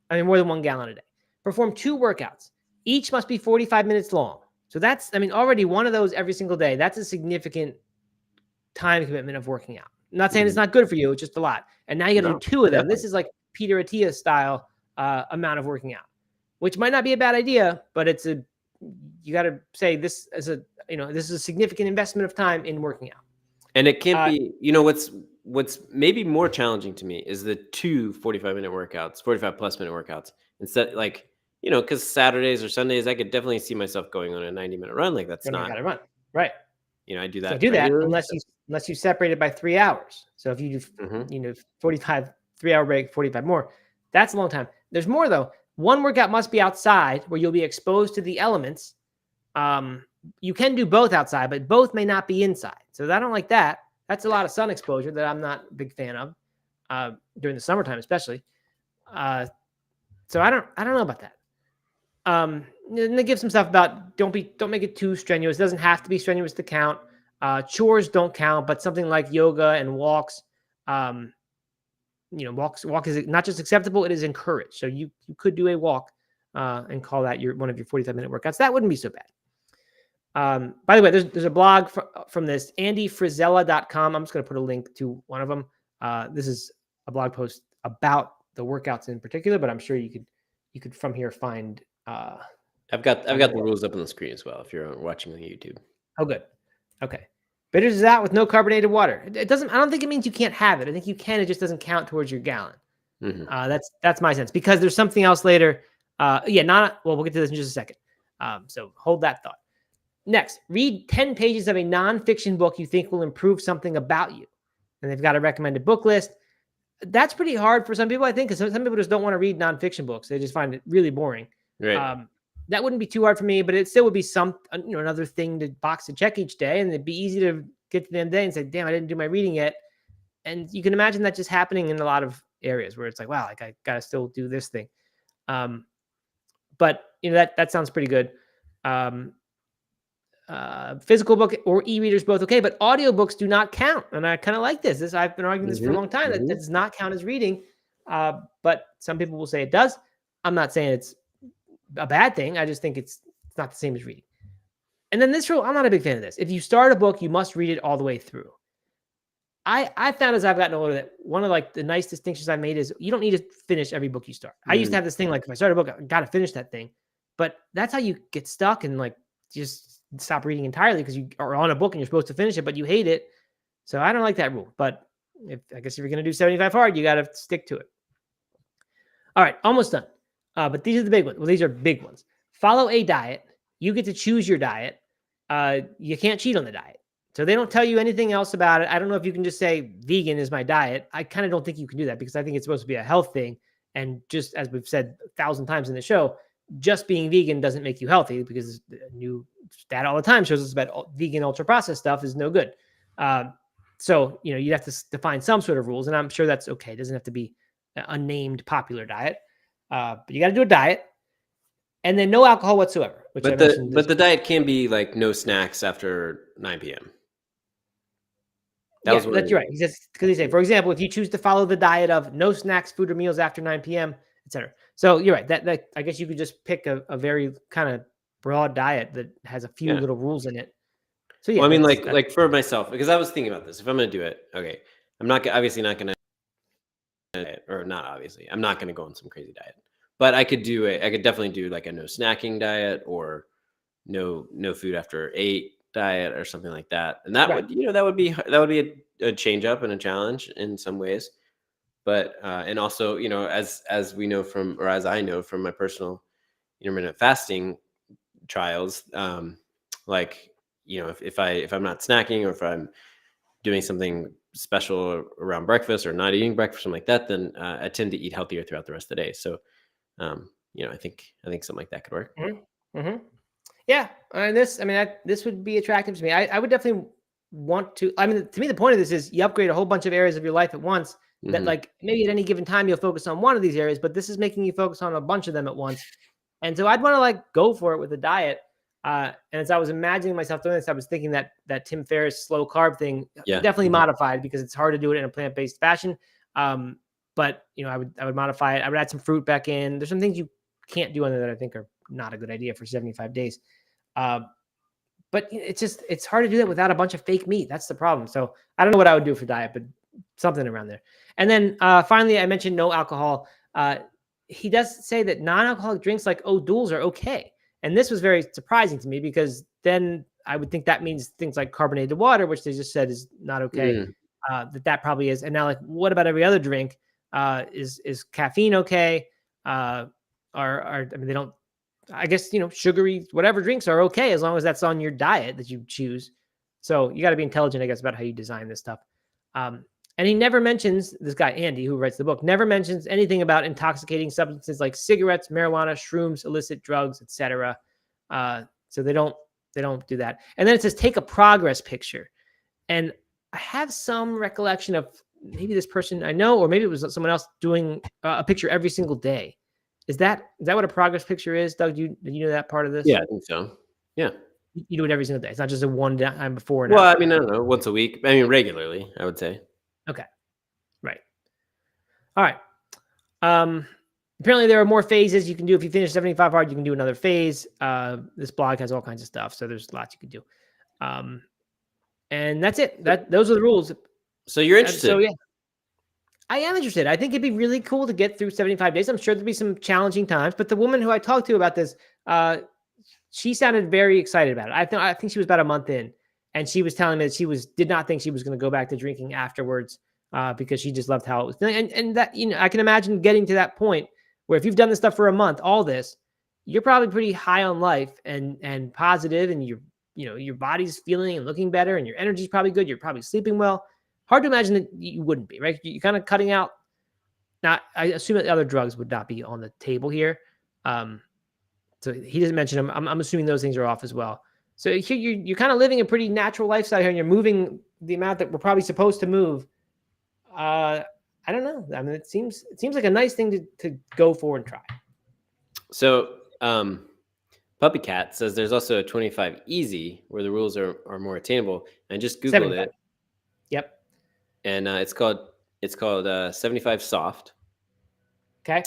I mean, more than 1 gallon a day. Perform 2 workouts. Each must be 45 minutes long. So that's, I mean, already one of those every single day. That's a significant time commitment of working out. I'm not saying it's not good for you. It's just a lot. And now you got to do 2 of them. Definitely. This is like Peter Attia style amount of working out, which might not be a bad idea, but you got to say this as this is a significant investment of time in working out. And it can't be, what's maybe more challenging to me is the 2 45-minute workouts, 45+ minute workouts. Instead, like, because Saturdays or Sundays, I could definitely see myself going on a 90-minute run. Like that's not. Got to run, right? I do that. Can't do that unless you separate it by 3 hours. So if you do 45 3-hour break, 45 more, that's a long time. There's more though. One workout must be outside where you'll be exposed to the elements. You can do both outside, but both may not be inside. So I don't like that. That's a lot of sun exposure that I'm not a big fan of during the summertime, especially. So I don't know about that. And they give some stuff about don't make it too strenuous. It doesn't have to be strenuous to count. Chores don't count, but something like yoga and walks, walk is not just acceptable, it is encouraged. So you could do a walk and call that one of your 45-minute workouts. That wouldn't be so bad. By the way, there's a blog from this, andyfrizella.com. I'm just going to put a link to one of them. This is a blog post about the workouts in particular, but I'm sure you could from here find. I've got the rules up on the screen as well if you're watching on YouTube. Oh, good. Okay. Bitters is out with no carbonated water. It doesn't. I don't think it means you can't have it. I think you can. It just doesn't count towards your gallon. That's my sense, because there's something else later. We'll get to this in just a second. So hold that thought. Next, read 10 pages of a nonfiction book you think will improve something about you. And they've got a recommended book list. That's pretty hard for some people, I think, because some people just don't want to read nonfiction books. They just find it really boring. Right. That wouldn't be too hard for me, but it still would be another thing to box to check each day. And it'd be easy to get to the end of the day and say, damn, I didn't do my reading yet. And you can imagine that just happening in a lot of areas where it's like, wow, like I got to still do this thing. But that sounds pretty good. Physical book or e-readers, both okay, but audiobooks do not count. And I kind of like this. I've been arguing this for a long time, that does not count as reading. But some people will say it does. I'm not saying it's a bad thing. I just think it's not the same as reading. And then this rule, I'm not a big fan of this. If you start a book, you must read it all the way through. I found as I've gotten older that one of the nice distinctions I made is you don't need to finish every book you start. I used to have this thing, like if I start a book, I got to finish that thing. But that's how you get stuck and just stop reading entirely, because you are on a book and you're supposed to finish it, but you hate it. So I don't like that rule. But I guess if you're going to do 75 hard, you got to stick to it. All right, almost done. But these are the big ones. Well, these are big ones. Follow a diet. You get to choose your diet. You can't cheat on the diet. So they don't tell you anything else about it. I don't know if you can just say vegan is my diet. I kind of don't think you can do that, because I think it's supposed to be a health thing. And just as we've said 1,000 times in the show, just being vegan doesn't make you healthy, because new data all the time shows us about vegan ultra processed stuff is no good. So you'd have to define some sort of rules, and I'm sure that's okay. It doesn't have to be an unnamed popular diet, but you got to do a diet, and then no alcohol whatsoever. But the diet can be like no snacks after 9 p.m. That's right. He says, because he say, for example, if you choose to follow the diet of no snacks, food, or meals after 9 p.m., etc. So you're right. That I guess you could just pick a very kind of broad diet that has a few little rules in it. So yeah, well, I mean, like for myself, because I was thinking about this. If I'm going to do it, okay, I'm not obviously not going to, or not obviously, I'm not going to go on some crazy diet. But I could definitely do like a no snacking diet, or no food after 8 diet, or something like that. And that would be a change up and a challenge in some ways. But and also, as we know from, or as I know from my personal intermittent fasting trials, if I'm not snacking, or if I'm doing something special around breakfast or not eating breakfast, something like that, then I tend to eat healthier throughout the rest of the day. So, I think something like that could work. Mm-hmm. Mm-hmm. Yeah, and this would be attractive to me. I would definitely want to. I mean, to me, the point of this is you upgrade a whole bunch of areas of your life at once. That maybe at any given time you'll focus on one of these areas, but this is making you focus on a bunch of them at once. And so I'd want to go for it with a diet. And as I was imagining myself doing this, I was thinking that Tim Ferriss slow carb thing, Yeah. definitely modified because it's hard to do it in a plant-based fashion. But I would modify it. I would add some fruit back in. There's some things you can't do on there that I think are not a good idea for 75 days. But it's hard to do that without a bunch of fake meat. That's the problem. So I don't know what I would do for diet, but something around there. And then finally, I mentioned no alcohol. He does say that non-alcoholic drinks like O'Doul's are okay. And this was very surprising to me because then I would think that means things like carbonated water, which they just said is not okay. That probably is. And now, like, what about every other drink? Is caffeine okay? I mean, they don't. I guess, sugary, whatever drinks are okay as long as that's on your diet that you choose. So you got to be intelligent, I guess, about how you design this stuff. And he never mentions, this guy, Andy, who writes the book, never mentions anything about intoxicating substances like cigarettes, marijuana, shrooms, illicit drugs, etc. So they don't do that. And then it says, take a progress picture. And I have some recollection of maybe this person I know, or maybe it was someone else doing a picture every single day. Is that what a progress picture is, Doug? Do you know that part of this? Yeah, I think so. Yeah. You do it every single day. It's not just a one time before and Well, after. I mean, I don't know, once a week. I mean, regularly, I would say. Okay. Right. All right. Apparently there are more phases you can do. If you finish 75 hard, you can do another phase. This blog has all kinds of stuff, so there's lots you can do. And that's it. Those are the rules. So you're interested? So yeah. I am interested. I think it'd be really cool to get through 75 days. I'm sure there'll be some challenging times, but the woman who I talked to about this, she sounded very excited about it. I think she was about a month in, and she was telling me that she did not think she was going to go back to drinking afterwards because she just loved how it was. And that, I can imagine getting to that point where if you've done this stuff for a month, all this, you're probably pretty high on life and positive, and your body's feeling and looking better, and your energy's probably good. You're probably sleeping well. Hard to imagine that you wouldn't be, right? You're kind of cutting out. Now, I assume that other drugs would not be on the table here. So he doesn't mention them. I'm assuming those things are off as well. So here you're kind of living a pretty natural lifestyle here, and you're moving the amount that we're probably supposed to move. I don't know. I mean, it seems like a nice thing to go for and try. So Puppy Cat says there's also a 25 easy where the rules are more attainable. And just Googled 75. it. Yep. And it's called 75 soft. Okay.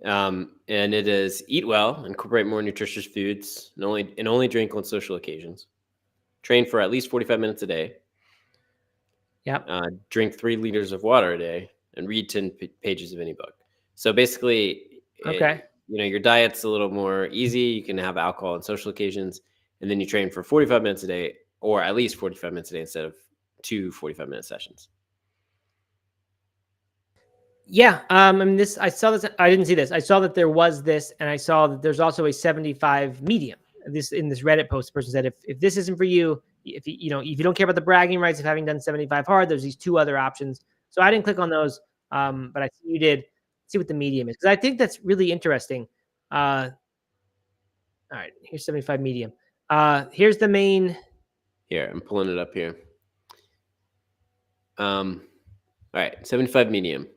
And it is eat well, incorporate more nutritious foods, and only drink on social occasions. Train for at least 45 minutes a day. Yep. Drink 3 liters of water a day, and read 10 pages of any book. So basically, okay, your diet's a little more easy. You can have alcohol on social occasions, and then you train for 45 minutes a day, or at least 45 minutes a day instead of 2 45-minute sessions. Yeah. I mean, I saw this. I didn't see this. I saw that there was this, and I saw that there's also a 75 medium. In this Reddit post, the person said, if this isn't for you, if you don't care about the bragging rights of having done 75 hard, there's these 2 other options. So I didn't click on those, but I see you did. See what the medium is, because I think that's really interesting. All right, here's 75 medium. Here's the main. Here, I'm pulling it up here. All right, 75 medium.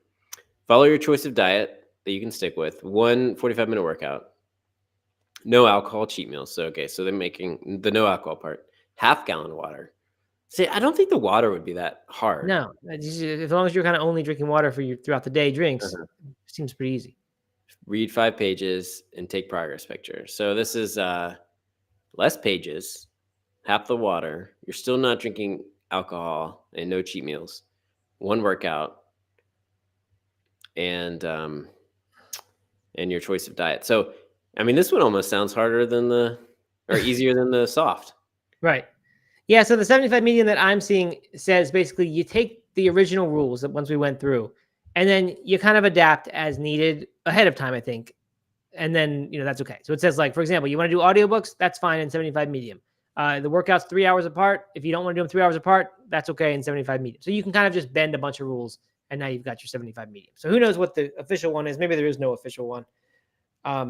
Follow your choice of diet that you can stick with. 1 45-minute workout. No alcohol cheat meals. So they're making the no alcohol part. Half gallon of water. See, I don't think the water would be that hard. No, as long as you're kind of only drinking water throughout the day drinks, seems pretty easy. Read 5 pages and take progress picture. So this is less pages, half the water. You're still not drinking alcohol and no cheat meals. 1 workout and your choice of diet. So, I mean, this one almost sounds harder than or easier than the soft. Right. Yeah. So the 75 medium that I'm seeing says basically you take the original rules that once we went through, and then you kind of adapt as needed ahead of time, I think. And then, that's okay. So it says, like, for example, you want to do audiobooks, that's fine in 75 medium. The workouts 3 hours apart. If you don't want to do them 3 hours apart, that's okay in 75 medium. So you can kind of just bend a bunch of rules, and now you've got your 75 medium. So who knows what the official one is? Maybe there is no official one. I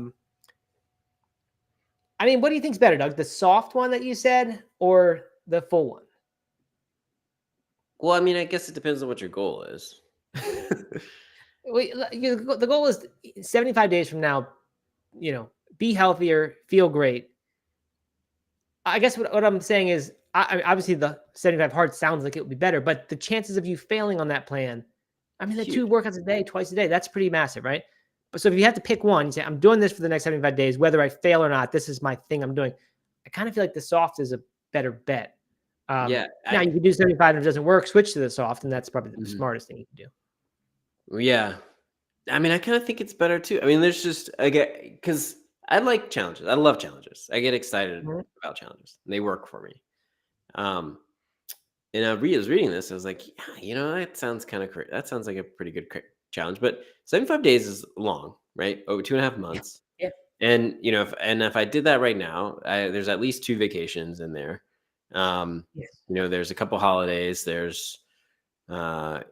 mean, what do you think's better, Doug? The soft one that you said or the full one? Well, I mean, I guess it depends on what your goal is. The goal is 75 days from now, be healthier, feel great. I guess what I'm saying is, I obviously the 75 hard sounds like it would be better, but the chances of you failing on that plan, I mean, the 2 Huge. workouts a day, twice a day, that's pretty massive, right? But so if you have to pick one, you say, I'm doing this for the next 75 days, whether I fail or not, this is my thing I'm doing. I kind of feel like the soft is a better bet. Yeah, Now you can do 75 and if it doesn't work, switch to the soft, and that's probably the smartest thing you can do. Yeah. I mean, I kind of think it's better too. I mean, there's just because I like challenges. I love challenges. I get excited Mhm. about challenges. And they work for me. Um, and I was reading this. I was like, yeah, that sounds kind of that sounds like a pretty good challenge. But 75 days is long, right? Over 2.5 months. Yeah. And if I did that right now, there's at least 2 vacations in there. Yes. There's a couple holidays. There's a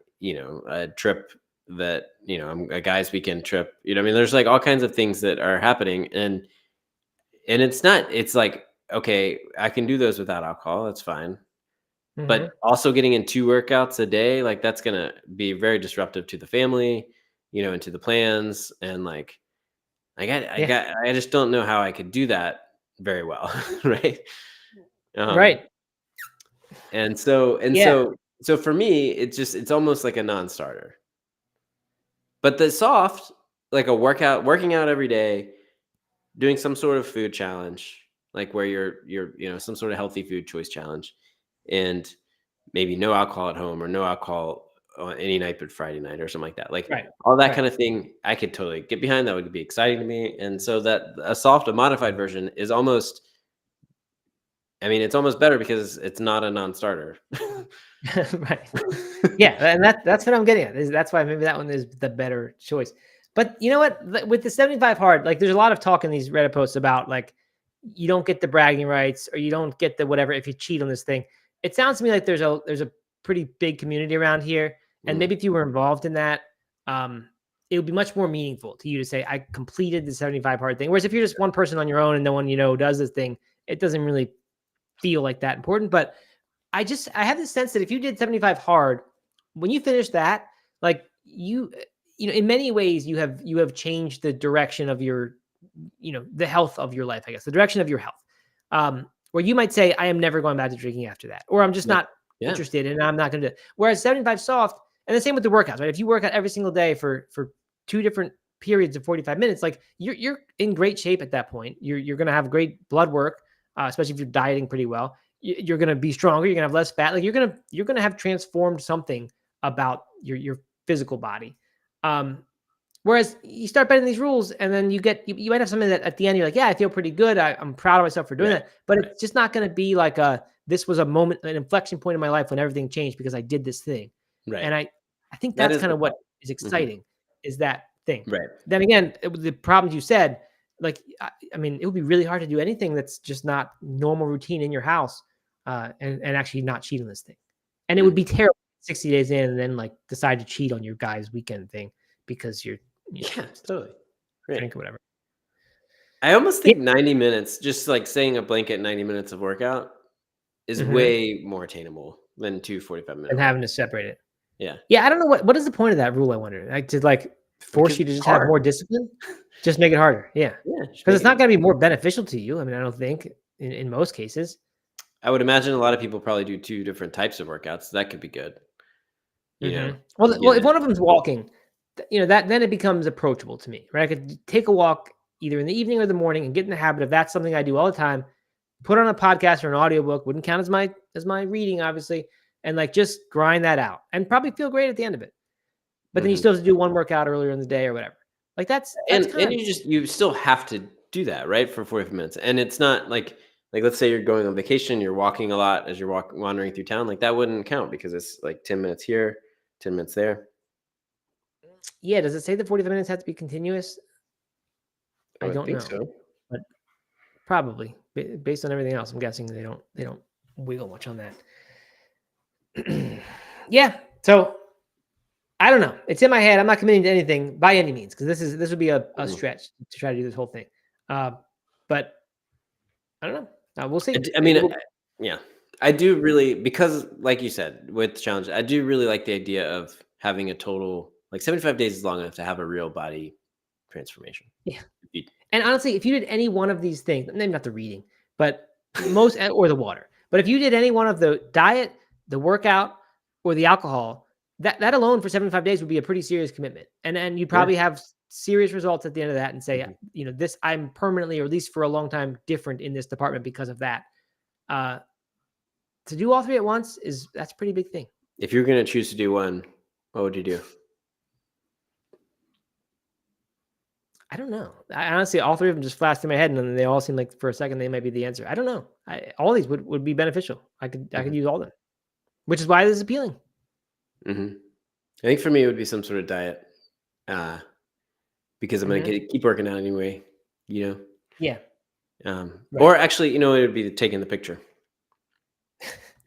trip that I'm a guy's weekend trip. I mean, there's like all kinds of things that are happening, and it's like, okay, I can do those without alcohol. That's fine. Mhm. But also getting in 2 workouts a day, like that's gonna be very disruptive to the family, and to the plans, and like I just don't know how I could do that very well, right? Right. And so Yeah. so for me, it's almost like a non-starter. But the soft, like working out every day, doing some sort of food challenge, like where you're some sort of healthy food choice challenge, and maybe no alcohol at home or no alcohol on any night but Friday night or something like that. Like Right. all that Right. kind of thing, I could totally get behind. That would be exciting to me. And so that a modified version is almost, I mean, it's almost better because it's not a non-starter. Right. Yeah, and that's what I'm getting at. That's why maybe that one is the better choice. But you know what? With the 75 hard, like there's a lot of talk in these Reddit posts about like you don't get the bragging rights or you don't get the whatever if you cheat on this thing. It sounds to me like there's a pretty big community around here, and Mm. maybe if you were involved in that, it would be much more meaningful to you to say I completed the 75 hard thing. Whereas if you're just one person on your own and no one does this thing, it doesn't really feel like that important. But I have this sense that if you did 75 hard, when you finish that, like in many ways you have changed the direction of your, the health of your life, I guess, the direction of your health. Where you might say, I am never going back to drinking after that, or I'm just Yeah. not Yeah. interested and I'm not going to do it. Whereas 75 soft, and the same with the workouts, right? If you work out every single day for 2 different periods of 45 minutes, like you're in great shape at that point. You're going to have great blood work, especially if you're dieting pretty well. You're going to be stronger. You're going to have less fat. Like you're going to have transformed something about your physical body. Whereas you start bending these rules and then you might have something that at the end you're like, yeah, I feel pretty good. I'm proud of myself for doing that. But it's just not going to be like this was a moment, an inflection point in my life when everything changed because I did this thing. Right. And I think That that's is kind the of what problem. is exciting is that thing. Right. Then again, the problems you said, like, I mean, it would be really hard to do anything that's just not normal routine in your house and actually not cheat on this thing. And it would be terrible 60 days in and then like decide to cheat on your guy's weekend thing because you're Yeah, totally. Right. drink or whatever. I almost think 90 minutes, just like saying a blanket 90 minutes of workout is way more attainable than 2 45-minute And having to separate it. Yeah. Yeah, I don't know what is the point of that rule, I wonder? Like to force Because you to it's just have hard. more discipline? Just make it harder. Yeah. Yeah. Because it's not going to be more beneficial to you. I mean, I don't think in most cases. I would imagine a lot of people probably do 2 different types of workouts. That could be good. Well, if one of them's walking, that then it becomes approachable to me, right? I could take a walk either in the evening or the morning and get in the habit of that's something I do all the time. Put on a podcast or an audiobook, wouldn't count as my reading, obviously, and like just grind that out and probably feel great at the end of it. But then you still have to do one workout earlier in the day or whatever. Like that's and kind of, you still have to do that, right? For 45 minutes. And it's not like let's say you're going on vacation, you're walking a lot as you're wandering through town, like that wouldn't count because it's like 10 minutes here, 10 minutes there. Yeah, does it say the 45 minutes have to be continuous? I don't think know. so. But probably based on everything else, I'm guessing they don't wiggle much on that. Yeah. So I don't know. It's in my head. I'm not committing to anything by any means because this would be a stretch to try to do this whole thing. But I don't know. We'll see. I mean, yeah, I do really, because like you said, with challenge, I do really like the idea of having a total, like 75 days is long enough to have a real body transformation. Yeah. And honestly, if you did any one of these things, maybe not the reading, but or the water. But if you did any one of the diet, the workout, or the alcohol, that alone for 75 days would be a pretty serious commitment. And you'd probably have serious results at the end of that and say, this, I'm permanently, or at least for a long time, different in this department because of that. To do all three at once that's a pretty big thing. If you're going to choose to do one, what would you do? I don't know. I honestly, all three of them just flashed through my head, and then they all seem like for a second they might be the answer. I don't know. All these would be beneficial. I could use all of them, which is why this is appealing. Mm-hmm. I think for me it would be some sort of diet, because I'm going to keep working out anyway. Yeah. Right. Or actually, it would be taking the picture.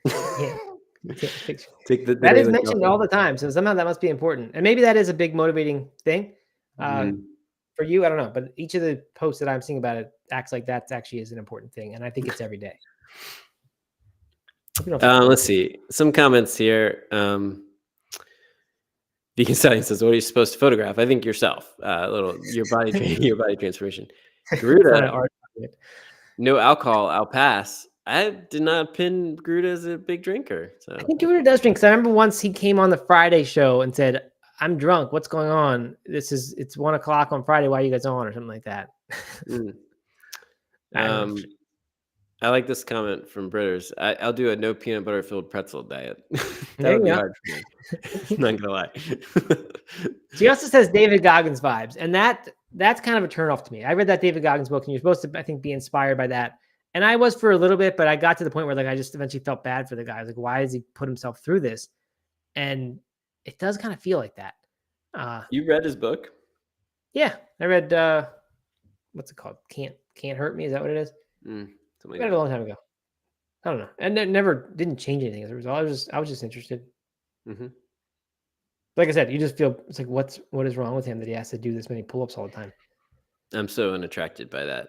Yeah. That is mentioned all the time, so somehow that must be important, and maybe that is a big motivating thing for you. I don't know, but each of the posts that I'm seeing about it acts like that actually is an important thing, and I think it's every day. Let's see some comments here. Beacon Stallion says, "What are you supposed to photograph?" I think yourself, your body transformation. Garuda, no alcohol, I'll pass. I did not pin Garuda as a big drinker. So I think Garuda does drink. Because I remember once he came on the Friday show and said, "I'm drunk. What's going on? It's 1 o'clock on Friday. Why are you guys on?" or something like that. I like this comment from Britters. I'll do a no peanut butter filled pretzel diet. That would be hard for me. Not gonna lie. She also says David Goggins vibes, and that's kind of a turnoff to me. I read that David Goggins book, and you're supposed to, I think, be inspired by that. And I was for a little bit, but I got to the point where I just eventually felt bad for the guy. I was like, why does he put himself through this? And it does kind of feel like that. You read his book? Yeah, I read. What's it called? Can't Hurt Me. Is that what it is? I read it a long time ago. I don't know, and it never didn't change anything as a result. I was just interested. Mm-hmm. Like I said, you just feel it's like what is wrong with him that he has to do this many pull-ups all the time? I'm so unattracted by that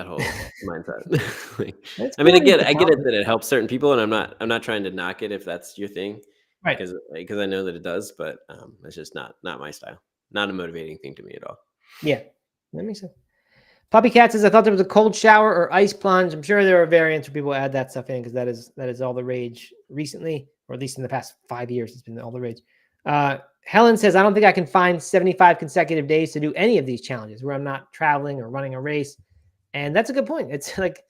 whole mindset. I mean, I get it that it helps certain people, and I'm not trying to knock it if that's your thing, right? Because I know that it does, but it's just not my style. Not a motivating thing to me at all. Yeah, that makes sense. Puppy Cat says, I thought there was a cold shower or ice plunge. I'm sure there are variants where people add that stuff in because that is all the rage recently, or at least in the past 5 years, it's been all the rage. Helen says, I don't think I can find 75 consecutive days to do any of these challenges where I'm not traveling or running a race. And that's a good point. It's like,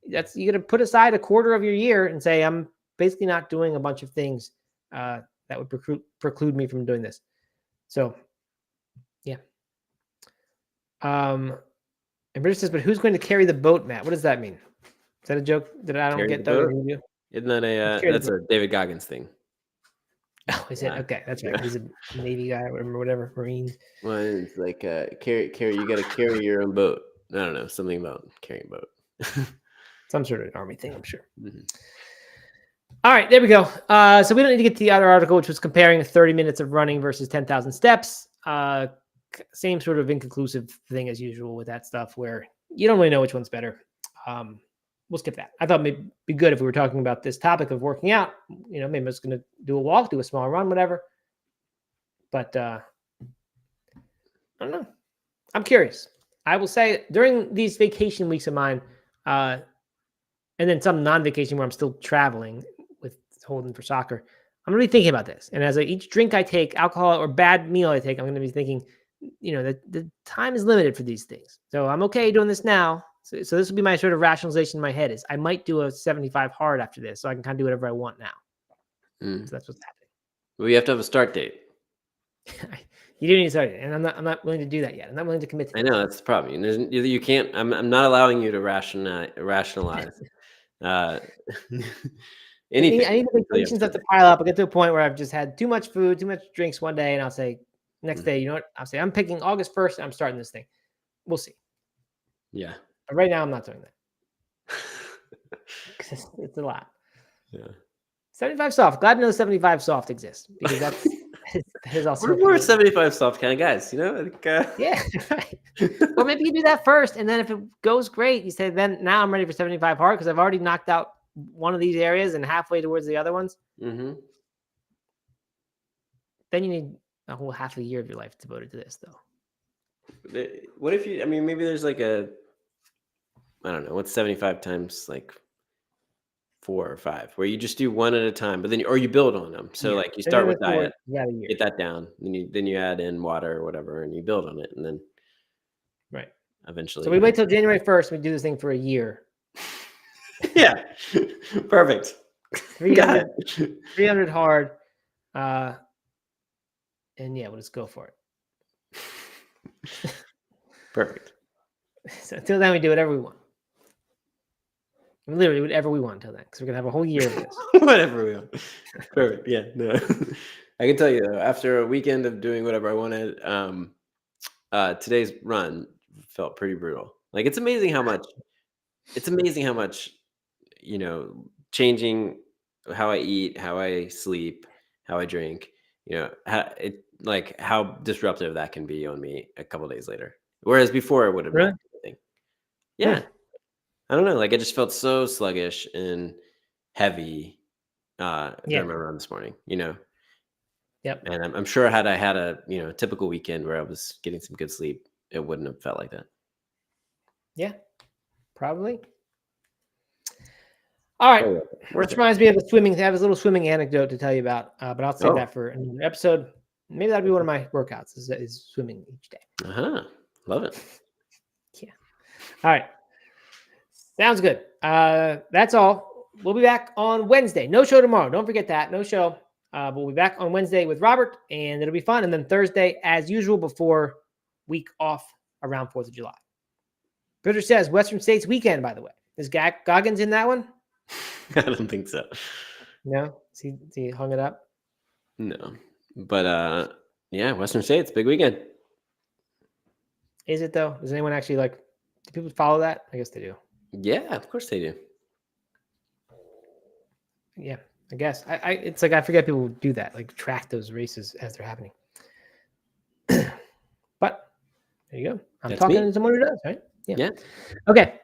you got to put aside a quarter of your year and say, I'm basically not doing a bunch of things that would preclude me from doing this. So, yeah. And British says, but who's going to carry the boat, Matt? What does that mean? Is that a joke that I don't get? Isn't that that's a David Goggins thing? Oh, is it? Okay, that's right. He's a Navy guy, whatever, Marines. Well, it's like carry. You got to carry your own boat. I don't know, something about carrying a boat. Some sort of Army thing, I'm sure. Mm-hmm. All right, there we go. So we don't need to get to the other article, which was comparing 30 minutes of running versus 10,000 steps. Same sort of inconclusive thing as usual with that stuff where you don't really know which one's better. We'll skip that. I thought it'd be good if we were talking about this topic of working out. Maybe I was going to do a walk, do a small run, whatever. But I don't know. I'm curious. I will say during these vacation weeks of mine, and then some non-vacation where I'm still traveling with Holden for soccer, I'm going to be thinking about this. And as each drink I take, alcohol or bad meal I take, I'm going to be thinking, the time is limited for these things. So I'm okay doing this now. So this will be my sort of rationalization in my head is I might do a 75 hard after this. So I can kind of do whatever I want now. So that's what's happening. Well, you have to have a start date. You do need to start it. And I'm not willing to do that yet. I'm not willing to commit to I know that's the problem. You can't, I'm not allowing you to rationalize anything. I need the vacation stuff to pile up. I get to a point where I've just had too much food, too much drinks one day, and I'll say next day, you know what? I'll say I'm picking August 1st. I'm starting this thing. We'll see. Yeah. But right now, I'm not doing that. It's a lot. Yeah. 75 soft. Glad to know 75 soft exists because that's also. We're more 75 soft kind of guys, Yeah. Right. Or maybe you do that first, and then if it goes great, you say, then now I'm ready for 75 hard because I've already knocked out one of these areas and halfway towards the other ones. Mm-hmm. Then you need a whole half a year of your life devoted to this, though. What if maybe there's like I don't know, what's 75 times like 4 or 5, where you just do one at a time, but then or you build on them. So like you start with diet, Yeah, a year. get that down, then you add in water or whatever, and you build on it, and then Right. eventually. So we wait till January 1st. We do this thing for a year. Yeah, perfect. 300, 300 hard. And yeah, we'll just go for it. Perfect. So until then, we do whatever we want. Literally whatever we want until then, because we're gonna have a whole year of this. Whatever we want. Perfect. Yeah. No. I can tell you though, after a weekend of doing whatever I wanted, today's run felt pretty brutal. Like it's amazing how much, changing how I eat, how I sleep, how I drink, how disruptive that can be on me a couple days later. Whereas before it would have Really? not been a thing. Yeah. I don't know. Like I just felt so sluggish and heavy during my run this morning, Yep. And I'm sure had I had a typical weekend where I was getting some good sleep, it wouldn't have felt like that. Yeah, probably. All right. Which reminds me of the swimming. I have this little swimming anecdote to tell you about, but I'll save that for another episode. Maybe that'd be one of my workouts is swimming each day. Love it. Yeah. All right. Sounds good. That's all. We'll be back on Wednesday. No show tomorrow. Don't forget that. No show. But we'll be back on Wednesday with Robert, and it'll be fun. And then Thursday, as usual, before week off around 4th of July. Frazier says Western States weekend, by the way. Is Goggins in that one? I don't think so. No? Is he hung it up? No. But yeah, Western States, big weekend. Is it though? Does anyone actually do people follow that? I guess they do. Yeah, of course they do. Yeah, I guess. It's like I forget people do that, like track those races as they're happening. But there you go. I'm talking to someone who does, right? Yeah. Okay.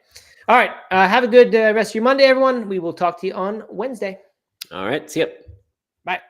All right. Have a good rest of your Monday, everyone. We will talk to you on Wednesday. All right. See ya. Bye.